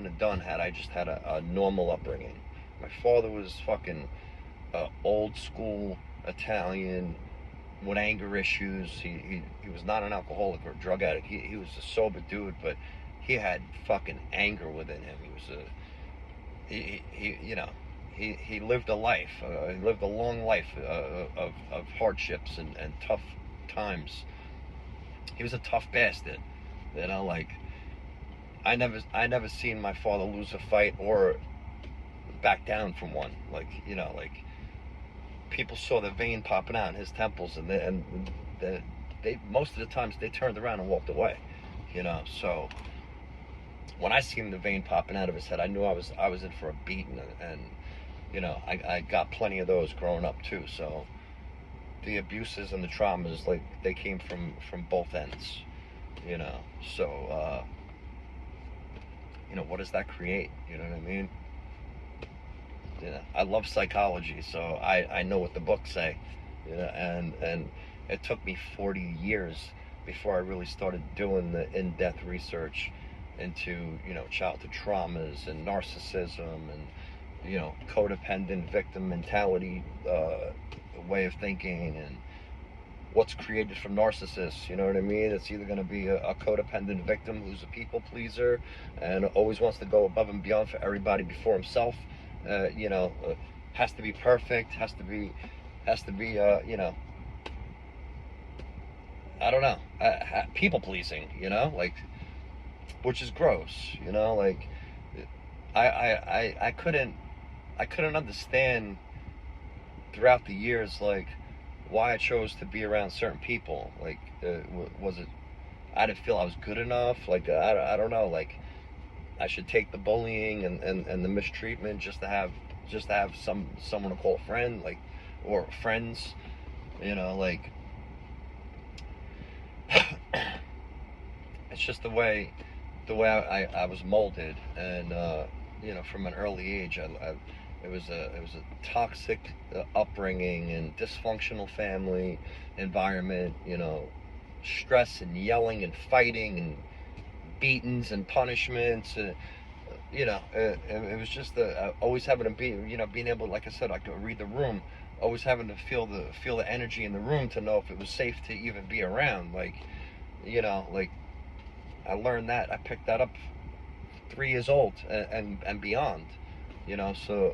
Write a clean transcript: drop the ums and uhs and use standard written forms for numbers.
couldn't have done had I just had a normal upbringing. My father was fucking old school Italian with anger issues. He was not an alcoholic or a drug addict. He was a sober dude, but he had fucking anger within him. He was a he you know he lived a life. He lived a long life of hardships and tough times. He was a tough bastard. You know, like I never seen my father lose a fight or back down from one. Like, like people saw the vein popping out in his temples, they most of the times they turned around and walked away. So when I seen the vein popping out of his head, I knew I was in for a beating, and I got plenty of those growing up too. So the abuses and the traumas, like, they came from both ends. So what does that create? You know what I mean? I love psychology, so I know what the books say. And it took me 40 years before I really started doing the in-depth research into childhood traumas and narcissism and codependent victim mentality, way of thinking, and what's created from narcissists. You know what I mean? It's either going to be a codependent victim who's a people pleaser and always wants to go above and beyond for everybody before himself. Has to be perfect. Has to be. I don't know. People pleasing. Like, which is gross. Like, I couldn't understand throughout the years, like, why I chose to be around certain people. Like, was it I didn't feel I was good enough? Like, I don't know. Like, I should take the bullying and the mistreatment just to have someone to call a friend, like, or friends. Like, it's just the way I was molded, and from an early age, it was a toxic upbringing and dysfunctional family environment. Stress and yelling and fighting and beatings and punishments. It was just always having to be, being able, like I said, I could read the room, always having to feel the energy in the room to know if it was safe to even be around. Like, like, I learned that, I picked that up 3 years old and beyond. So